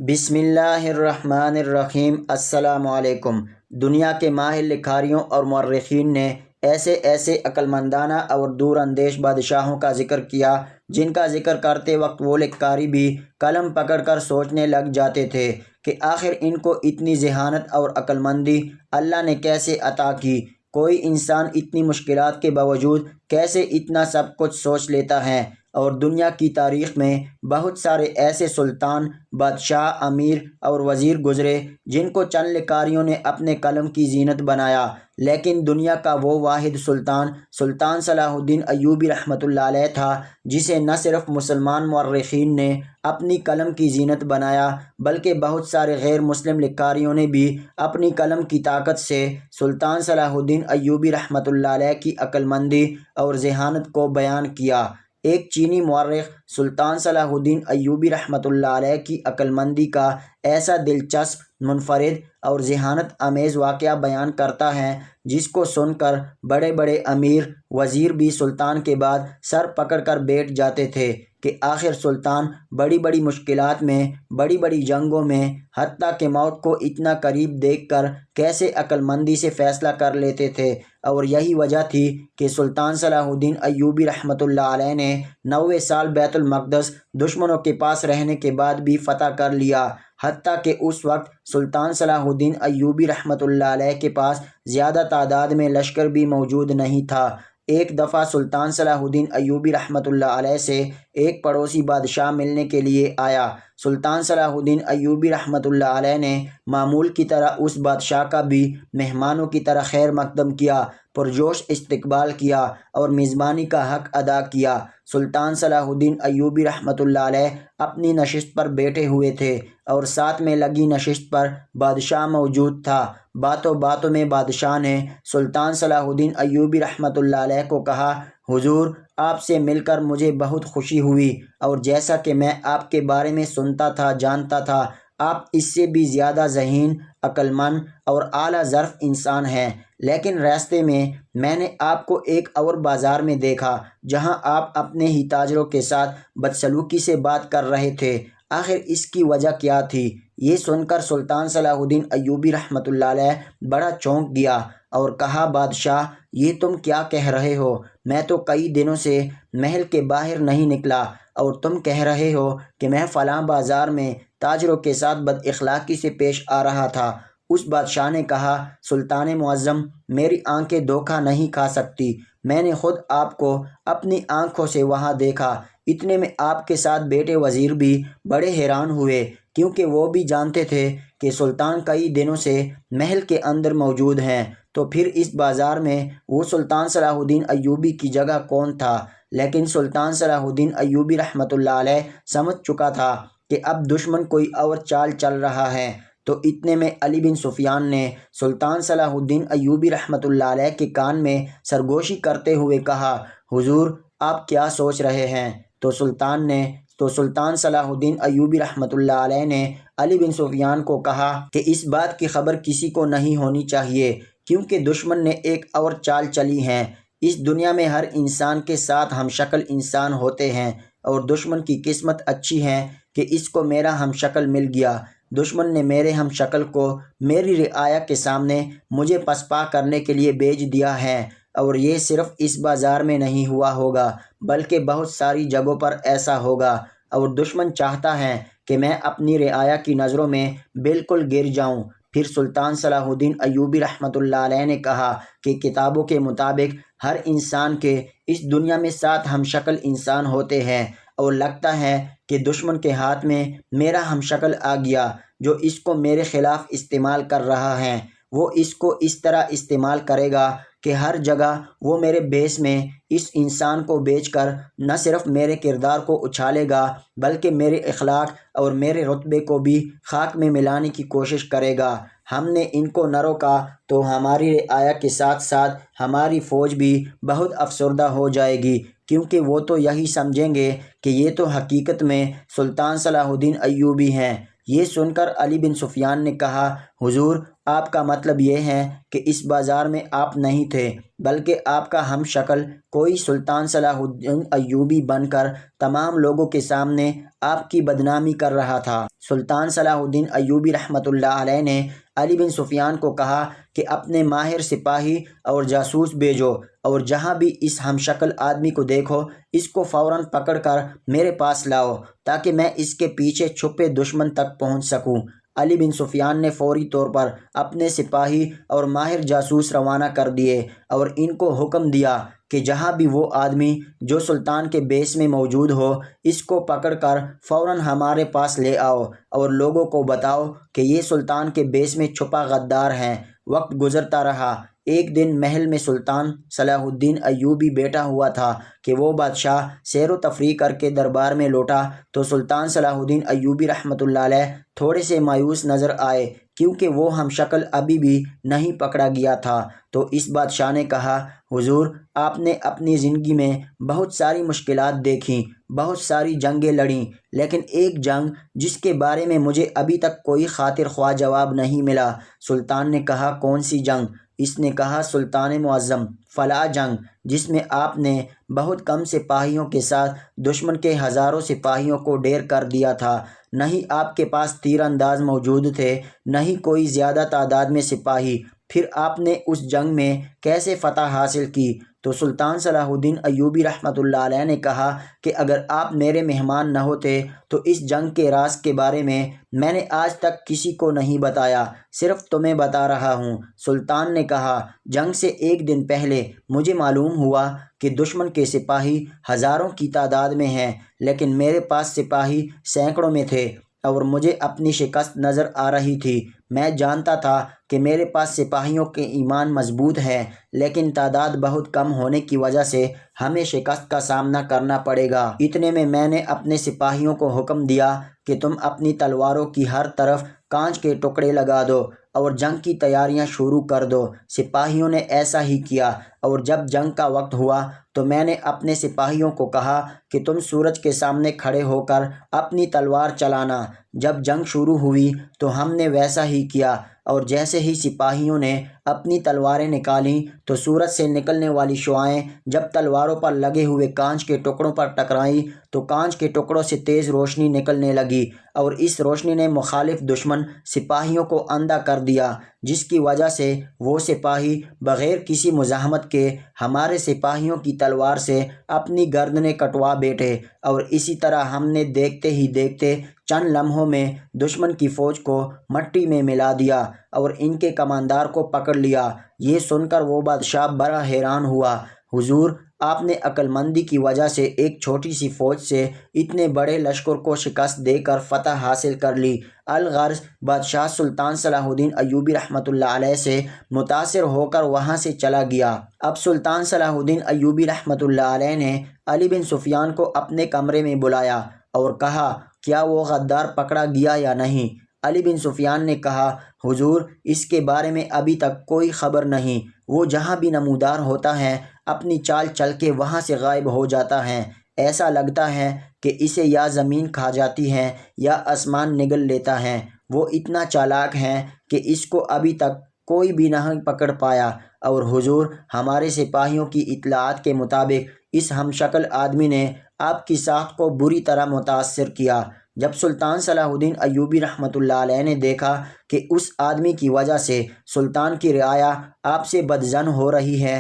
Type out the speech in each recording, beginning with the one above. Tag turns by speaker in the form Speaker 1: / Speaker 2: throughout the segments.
Speaker 1: بسم اللہ الرحمن الرحیم۔ السلام علیکم۔ دنیا کے ماہر لکھاریوں اور مورخین نے ایسے ایسے عقلمندانہ اور دور اندیش بادشاہوں کا ذکر کیا جن کا ذکر کرتے وقت وہ لکھاری بھی قلم پکڑ کر سوچنے لگ جاتے تھے کہ آخر ان کو اتنی ذہانت اور عقلمندی اللہ نے کیسے عطا کی۔ کوئی انسان اتنی مشکلات کے باوجود کیسے اتنا سب کچھ سوچ لیتا ہے؟ اور دنیا کی تاریخ میں بہت سارے ایسے سلطان، بادشاہ، امیر اور وزیر گزرے جن کو چند لکھاریوں نے اپنے قلم کی زینت بنایا، لیکن دنیا کا وہ واحد سلطان صلاح الدین ایوبی رحمۃ اللہ علیہ تھا جسے نہ صرف مسلمان مورخین نے اپنی قلم کی زینت بنایا بلکہ بہت سارے غیر مسلم لکھاریوں نے بھی اپنی قلم کی طاقت سے سلطان صلاح الدین ایوبی رحمۃ اللہ علیہ کی عقلمندی اور ذہانت کو بیان کیا۔ ایک چینی مورخ سلطان صلاح الدین ایوبی رحمۃ اللہ علیہ کی عقلمندی کا ایسا دلچسپ، منفرد اور ذہانت امیز واقعہ بیان کرتا ہے جس کو سن کر بڑے بڑے امیر، وزیر بھی سلطان کے بعد سر پکڑ کر بیٹھ جاتے تھے کہ آخر سلطان بڑی بڑی مشکلات میں، بڑی بڑی جنگوں میں، حتیٰ کہ موت کو اتنا قریب دیکھ کر کیسے عقلمندی سے فیصلہ کر لیتے تھے۔ اور یہی وجہ تھی کہ سلطان صلاح الدین ایوبی رحمۃ اللہ علیہ نے 90 سال بیت المقدس دشمنوں کے پاس رہنے کے بعد بھی فتح کر لیا، حتیٰ کہ اس وقت سلطان صلاح الدین ایوبی رحمۃ اللہ علیہ کے پاس زیادہ تعداد میں لشکر بھی موجود نہیں تھا۔ ایک دفعہ سلطان صلاح الدین ایوبی رحمۃ اللہ علیہ سے ایک پڑوسی بادشاہ ملنے کے لیے آیا۔ سلطان صلاح الدین ایوبی رحمۃ اللہ علیہ نے معمول کی طرح اس بادشاہ کا بھی مہمانوں کی طرح خیر مقدم کیا، پرجوش استقبال کیا اور میزبانی کا حق ادا کیا۔ سلطان صلاح الدین ایوبی رحمۃ اللہ علیہ اپنی نشست پر بیٹھے ہوئے تھے اور ساتھ میں لگی نشست پر بادشاہ موجود تھا۔ باتوں باتوں میں بادشاہ نے سلطان صلاح الدین ایوبی رحمۃ اللہ علیہ کو کہا، حضور، آپ سے مل کر مجھے بہت خوشی ہوئی، اور جیسا کہ میں آپ کے بارے میں سنتا تھا، جانتا تھا، آپ اس سے بھی زیادہ ذہین، عقلمند اور اعلیٰ ظرف انسان ہیں، لیکن راستے میں میں نے آپ کو ایک اور بازار میں دیکھا جہاں آپ اپنے ہی تاجروں کے ساتھ بدسلوکی سے بات کر رہے تھے۔ آخر اس کی وجہ کیا تھی؟ یہ سن کر سلطان صلاح الدین ایوبی رحمۃ اللہ علیہ بڑا چونک گیا اور کہا، بادشاہ، یہ تم کیا کہہ رہے ہو؟ میں تو کئی دنوں سے محل کے باہر نہیں نکلا اور تم کہہ رہے ہو کہ میں فلاں بازار میں تاجروں کے ساتھ بد اخلاقی سے پیش آ رہا تھا۔ اس بادشاہ نے کہا، سلطان معظم، میری آنکھیں دھوکہ نہیں کھا سکتی، میں نے خود آپ کو اپنی آنکھوں سے وہاں دیکھا۔ اتنے میں آپ کے ساتھ بیٹھے وزیر بھی بڑے حیران ہوئے، کیونکہ وہ بھی جانتے تھے کہ سلطان کئی دنوں سے محل کے اندر موجود ہیں، تو پھر اس بازار میں وہ سلطان صلاح الدین ایوبی کی جگہ کون تھا؟ لیکن سلطان صلاح الدین ایوبی رحمۃ اللہ علیہ سمجھ چکا تھا کہ اب دشمن کوئی اور چال چل رہا ہے۔ تو اتنے میں علی بن سفیان نے سلطان صلاح الدین ایوبی رحمۃ اللہ علیہ کے کان میں سرگوشی کرتے ہوئے کہا، حضور، آپ کیا سوچ رہے ہیں؟ تو سلطان صلاح الدین ایوبی رحمۃ اللہ علیہ نے علی بن سفیان کو کہا کہ اس بات کی خبر کسی کو نہیں ہونی چاہیے، کیونکہ دشمن نے ایک اور چال چلی ہے۔ اس دنیا میں ہر انسان کے ساتھ ہم شکل انسان ہوتے ہیں، اور دشمن کی قسمت اچھی ہے کہ اس کو میرا ہم شکل مل گیا۔ دشمن نے میرے ہم شکل کو میری رعایا کے سامنے مجھے پسپا کرنے کے لیے بھیج دیا ہے، اور یہ صرف اس بازار میں نہیں ہوا ہوگا بلکہ بہت ساری جگہوں پر ایسا ہوگا، اور دشمن چاہتا ہے کہ میں اپنی رعایا کی نظروں میں بالکل گر جاؤں۔ پھر سلطان صلاح الدین ایوبی رحمۃ اللہ علیہ نے کہا کہ کتابوں کے مطابق ہر انسان کے اس دنیا میں 7 ہم شکل انسان ہوتے ہیں، اور لگتا ہے کہ دشمن کے ہاتھ میں میرا ہم شکل آ گیا جو اس کو میرے خلاف استعمال کر رہا ہے۔ وہ اس کو اس طرح استعمال کرے گا کہ ہر جگہ وہ میرے بھیس میں اس انسان کو بیچ کر نہ صرف میرے کردار کو اچھالے گا بلکہ میرے اخلاق اور میرے رتبے کو بھی خاک میں ملانے کی کوشش کرے گا۔ ہم نے ان کو نہ روکا تو ہماری رعایا کے ساتھ ساتھ ہماری فوج بھی بہت افسردہ ہو جائے گی، کیونکہ وہ تو یہی سمجھیں گے کہ یہ تو حقیقت میں سلطان صلاح الدین ایوبی ہیں۔ یہ سن کر علی بن سفیان نے کہا، حضور آپ کا مطلب یہ ہے کہ اس بازار میں آپ نہیں تھے بلکہ آپ کا ہم شکل کوئی سلطان صلاح الدین ایوبی بن کر تمام لوگوں کے سامنے آپ کی بدنامی کر رہا تھا۔ سلطان صلاح الدین ایوبی رحمۃ اللہ علیہ نے علی بن سفیان کو کہا کہ اپنے ماہر سپاہی اور جاسوس بھیجو اور جہاں بھی اس ہم شکل آدمی کو دیکھو اس کو فوراً پکڑ کر میرے پاس لاؤ تاکہ میں اس کے پیچھے چھپے دشمن تک پہنچ سکوں۔ علی بن سفیان نے فوری طور پر اپنے سپاہی اور ماہر جاسوس روانہ کر دیے اور ان کو حکم دیا کہ جہاں بھی وہ آدمی جو سلطان کے بیس میں موجود ہو اس کو پکڑ کر فوراً ہمارے پاس لے آؤ اور لوگوں کو بتاؤ کہ یہ سلطان کے بیس میں چھپا غدار ہے۔ وقت گزرتا رہا۔ ایک دن محل میں سلطان صلاح الدین ایوبی بیٹھا ہوا تھا کہ وہ بادشاہ سیر و تفریح کر کے دربار میں لوٹا تو سلطان صلاح الدین ایوبی رحمۃ اللہ علیہ تھوڑے سے مایوس نظر آئے کیونکہ وہ ہم شکل ابھی بھی نہیں پکڑا گیا تھا۔ تو اس بادشاہ نے کہا، حضور آپ نے اپنی زندگی میں بہت ساری مشکلات دیکھیں، بہت ساری جنگیں لڑیں، لیکن ایک جنگ جس کے بارے میں مجھے ابھی تک کوئی خاطر خواہ جواب نہیں ملا۔ سلطان نے کہا، کون سی جنگ؟ اس نے کہا، سلطان معظم، فلاں جنگ جس میں آپ نے بہت کم سپاہیوں کے ساتھ دشمن کے ہزاروں سپاہیوں کو ڈھیر کر دیا تھا۔ نہ ہی آپ کے پاس تیر انداز موجود تھے، نہ ہی کوئی زیادہ تعداد میں سپاہی، پھر آپ نے اس جنگ میں کیسے فتح حاصل کی؟ تو سلطان صلاح الدین ایوبی رحمۃ اللہ علیہ نے کہا کہ اگر آپ میرے مہمان نہ ہوتے تو اس جنگ کے راز کے بارے میں نے آج تک کسی کو نہیں بتایا، صرف تمہیں بتا رہا ہوں۔ سلطان نے کہا، جنگ سے ایک دن پہلے مجھے معلوم ہوا کہ دشمن کے سپاہی ہزاروں کی تعداد میں ہیں، لیکن میرے پاس سپاہی سینکڑوں میں تھے اور مجھے اپنی شکست نظر آ رہی تھی۔ میں جانتا تھا کہ میرے پاس سپاہیوں کے ایمان مضبوط ہے، لیکن تعداد بہت کم ہونے کی وجہ سے ہمیں شکست کا سامنا کرنا پڑے گا۔ اتنے میں نے اپنے سپاہیوں کو حکم دیا کہ تم اپنی تلواروں کی ہر طرف کانچ کے ٹکڑے لگا دو اور جنگ کی تیاریاں شروع کر دو۔ سپاہیوں نے ایسا ہی کیا اور جب جنگ کا وقت ہوا تو میں نے اپنے سپاہیوں کو کہا کہ تم سورج کے سامنے کھڑے ہو کر اپنی تلوار چلانا۔ جب جنگ شروع ہوئی تو ہم نے ویسا ہی کیا اور جیسے ہی سپاہیوں نے اپنی تلواریں نکالیں تو سورج سے نکلنے والی شعاعیں جب تلواروں پر لگے ہوئے کانچ کے ٹکڑوں پر ٹکرائیں تو کانچ کے ٹکڑوں سے تیز روشنی نکلنے لگی اور اس روشنی نے مخالف دشمن سپاہیوں کو اندھا کر دیا، جس کی وجہ سے وہ سپاہی بغیر کسی مزاحمت کے ہمارے سپاہیوں کی تلوار سے اپنی گردنیں کٹوا بیٹھے، اور اسی طرح ہم نے دیکھتے ہی دیکھتے چند لمحوں میں دشمن کی فوج کو مٹی میں ملا دیا اور ان کے کماندار کو پکڑ لیا۔ یہ سن کر وہ بادشاہ بڑا حیران ہوا، حضور آپ نے عقل مندی کی وجہ سے ایک چھوٹی سی فوج سے اتنے بڑے لشکر کو شکست دے کر فتح حاصل کر لی۔ الغرض بادشاہ سلطان صلاح الدین ایوبی رحمۃ اللہ علیہ سے متاثر ہو کر وہاں سے چلا گیا۔ اب سلطان صلاح الدین ایوبی رحمۃ اللہ علیہ نے علی بن سفیان کو اپنے کمرے میں بلایا اور کہا، کیا وہ غدار پکڑا گیا یا نہیں؟ علی بن سفیان نے کہا، حضور اس کے بارے میں ابھی تک کوئی خبر نہیں، وہ جہاں بھی نمودار ہوتا ہے اپنی چال چل کے وہاں سے غائب ہو جاتا ہے، ایسا لگتا ہے کہ اسے یا زمین کھا جاتی ہے یا آسمان نگل لیتا ہے۔ وہ اتنا چالاک ہے کہ اس کو ابھی تک کوئی بھی نہیں پکڑ پایا، اور حضور ہمارے سپاہیوں کی اطلاعات کے مطابق اس ہم شکل آدمی نے آپ کی ساکھ کو بری طرح متاثر کیا۔ جب سلطان صلاح الدین ایوبی رحمۃ اللہ علیہ نے دیکھا کہ اس آدمی کی وجہ سے سلطان کی رعایا آپ سے بدظن ہو رہی ہے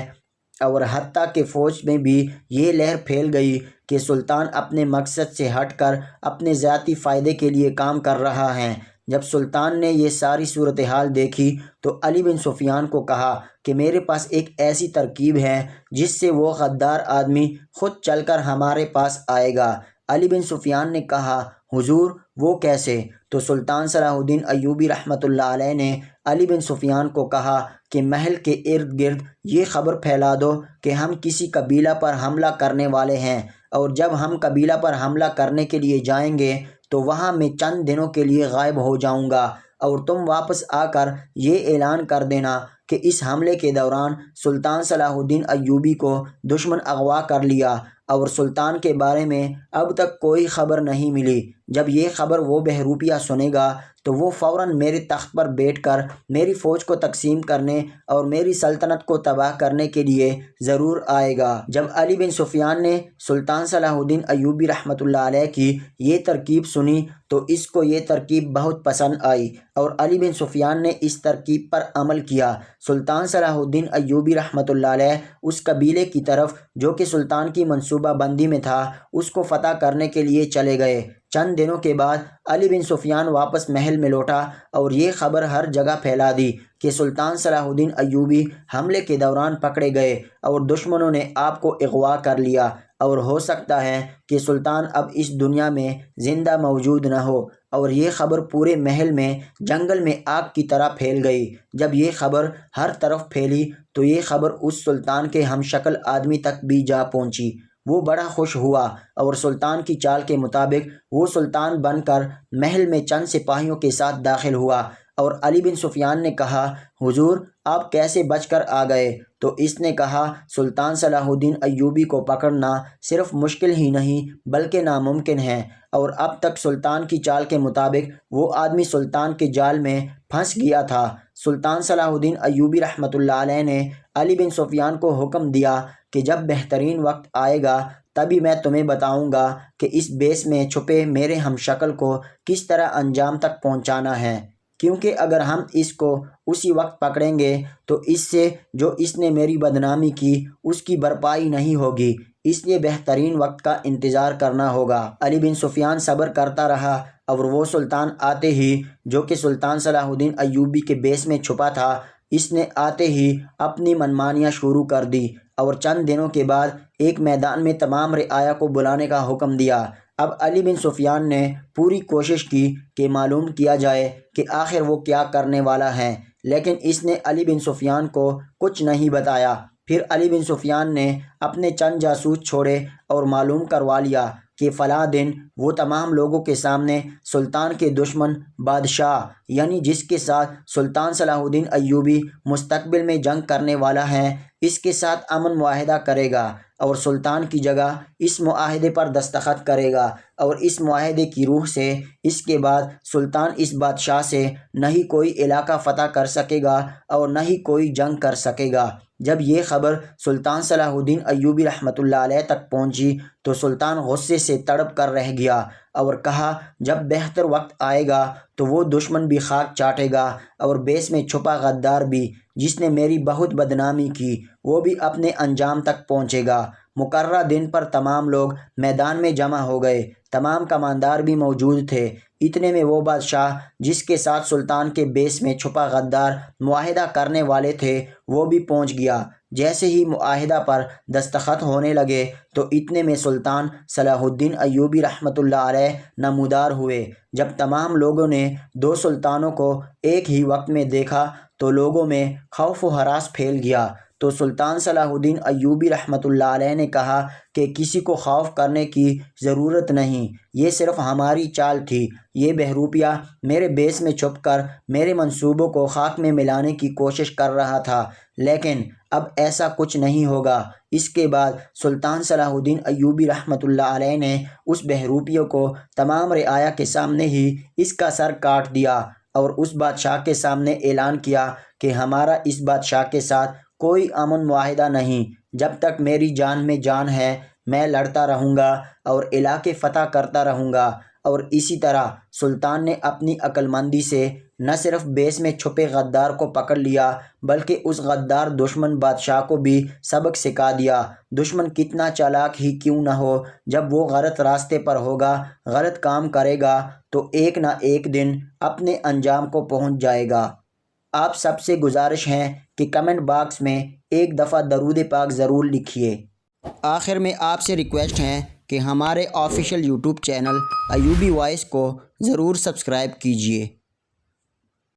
Speaker 1: اور حتیٰ کہ فوج میں بھی یہ لہر پھیل گئی کہ سلطان اپنے مقصد سے ہٹ کر اپنے ذاتی فائدے کے لیے کام کر رہا ہے، جب سلطان نے یہ ساری صورتحال دیکھی تو علی بن سفیان کو کہا کہ میرے پاس ایک ایسی ترکیب ہے جس سے وہ غدار آدمی خود چل کر ہمارے پاس آئے گا۔ علی بن سفیان نے کہا، حضور وہ کیسے؟ تو سلطان صلاح الدین ایوبی رحمۃ اللہ علیہ نے علی بن سفیان کو کہا کہ محل کے ارد گرد یہ خبر پھیلا دو کہ ہم کسی قبیلہ پر حملہ کرنے والے ہیں، اور جب ہم قبیلہ پر حملہ کرنے کے لیے جائیں گے تو وہاں میں چند دنوں کے لیے غائب ہو جاؤں گا، اور تم واپس آ کر یہ اعلان کر دینا کہ اس حملے کے دوران سلطان صلاح الدین ایوبی کو دشمن اغوا کر لیا، اور سلطان کے بارے میں اب تک کوئی خبر نہیں ملی۔ جب یہ خبر وہ بہروپیہ سنے گا تو وہ فوراً میرے تخت پر بیٹھ کر میری فوج کو تقسیم کرنے اور میری سلطنت کو تباہ کرنے کے لیے ضرور آئے گا۔ جب علی بن سفیان نے سلطان صلاح الدین ایوبی رحمۃ اللہ علیہ کی یہ ترکیب سنی تو اس کو یہ ترکیب بہت پسند آئی اور علی بن سفیان نے اس ترکیب پر عمل کیا۔ سلطان صلاح الدین ایوبی رحمۃ اللہ علیہ اس قبیلے کی طرف جو کہ سلطان کی منصوبہ بندی میں تھا اس کو فتح کرنے کے لیے چلے گئے۔ چند دنوں کے بعد علی بن سفیان واپس محل میں لوٹا اور یہ خبر ہر جگہ پھیلا دی کہ سلطان صلاح الدین ایوبی حملے کے دوران پکڑے گئے اور دشمنوں نے آپ کو اغوا کر لیا اور ہو سکتا ہے کہ سلطان اب اس دنیا میں زندہ موجود نہ ہو۔ اور یہ خبر پورے محل میں جنگل میں آگ کی طرح پھیل گئی۔ جب یہ خبر ہر طرف پھیلی تو یہ خبر اس سلطان کے ہم شکل آدمی تک بھی جا پہنچی۔ وہ بڑا خوش ہوا اور سلطان کی چال کے مطابق وہ سلطان بن کر محل میں چند سپاہیوں کے ساتھ داخل ہوا اور علی بن سفیان نے کہا، حضور آپ کیسے بچ کر آ گئے؟ تو اس نے کہا، سلطان صلاح الدین ایوبی کو پکڑنا صرف مشکل ہی نہیں بلکہ ناممکن ہے، اور اب تک سلطان کی چال کے مطابق وہ آدمی سلطان کے جال میں پھنس گیا تھا۔ سلطان صلاح الدین ایوبی رحمۃ اللہ علیہ نے علی بن سفیان کو حکم دیا کہ جب بہترین وقت آئے گا تبھی میں تمہیں بتاؤں گا کہ اس بیس میں چھپے میرے ہم شکل کو کس طرح انجام تک پہنچانا ہے، کیونکہ اگر ہم اس کو اسی وقت پکڑیں گے تو اس سے جو اس نے میری بدنامی کی اس کی بھرپائی نہیں ہوگی، اس لیے بہترین وقت کا انتظار کرنا ہوگا۔ علی بن سفیان صبر کرتا رہا اور وہ سلطان آتے ہی جو کہ سلطان صلاح الدین ایوبی کے بیس میں چھپا تھا، اس نے آتے ہی اپنی منمانیاں شروع کر دی اور چند دنوں کے بعد ایک میدان میں تمام رعایا کو بلانے کا حکم دیا۔ اب علی بن سفیان نے پوری کوشش کی کہ معلوم کیا جائے کہ آخر وہ کیا کرنے والا ہے، لیکن اس نے علی بن سفیان کو کچھ نہیں بتایا۔ پھر علی بن سفیان نے اپنے چند جاسوس چھوڑے اور معلوم کروا لیا کہ فلاں دن وہ تمام لوگوں کے سامنے سلطان کے دشمن بادشاہ یعنی جس کے ساتھ سلطان صلاح الدین ایوبی مستقبل میں جنگ کرنے والا ہے اس کے ساتھ امن معاہدہ کرے گا اور سلطان کی جگہ اس معاہدے پر دستخط کرے گا، اور اس معاہدے کی روح سے اس کے بعد سلطان اس بادشاہ سے نہ ہی کوئی علاقہ فتح کر سکے گا اور نہ ہی کوئی جنگ کر سکے گا۔ جب یہ خبر سلطان صلاح الدین ایوبی رحمۃ اللہ علیہ تک پہنچی تو سلطان غصے سے تڑپ کر رہ گیا اور کہا، جب بہتر وقت آئے گا تو وہ دشمن بھی خاک چاٹے گا اور بیس میں چھپا غدار بھی جس نے میری بہت بدنامی کی وہ بھی اپنے انجام تک پہنچے گا۔ مقررہ دن پر تمام لوگ میدان میں جمع ہو گئے، تمام کماندار بھی موجود تھے۔ اتنے میں وہ بادشاہ جس کے ساتھ سلطان کے بیس میں چھپا غدار معاہدہ کرنے والے تھے وہ بھی پہنچ گیا۔ جیسے ہی معاہدہ پر دستخط ہونے لگے تو اتنے میں سلطان صلاح الدین ایوبی رحمۃ اللہ علیہ نمودار ہوئے۔ جب تمام لوگوں نے دو سلطانوں کو ایک ہی وقت میں دیکھا تو لوگوں میں خوف و ہراس پھیل گیا۔ تو سلطان صلاح الدین ایوبی رحمۃ اللہ علیہ نے کہا کہ کسی کو خوف کرنے کی ضرورت نہیں، یہ صرف ہماری چال تھی۔ یہ بہروپیہ میرے بیس میں چھپ کر میرے منصوبوں کو خاک میں ملانے کی کوشش کر رہا تھا، لیکن اب ایسا کچھ نہیں ہوگا۔ اس کے بعد سلطان صلاح الدین ایوبی رحمۃ اللہ علیہ نے اس بہروپیے کو تمام رعایا کے سامنے ہی اس کا سر کاٹ دیا اور اس بادشاہ کے سامنے اعلان کیا کہ ہمارا اس بادشاہ کے ساتھ کوئی امن معاہدہ نہیں، جب تک میری جان میں جان ہے میں لڑتا رہوں گا اور علاقے فتح کرتا رہوں گا۔ اور اسی طرح سلطان نے اپنی عقل مندی سے نہ صرف بیس میں چھپے غدار کو پکڑ لیا بلکہ اس غدار دشمن بادشاہ کو بھی سبق سکھا دیا۔ دشمن کتنا چالاک ہی کیوں نہ ہو، جب وہ غلط راستے پر ہوگا، غلط کام کرے گا تو ایک نہ ایک دن اپنے انجام کو پہنچ جائے گا۔ آپ سب سے گزارش ہے کہ کمنٹ باکس میں ایک دفعہ درود پاک ضرور لکھیے۔ آخر میں آپ سے ریکویسٹ ہے کہ ہمارے official YouTube channel Ayubi Voice کو ضرور سبسکرائب کیجیے۔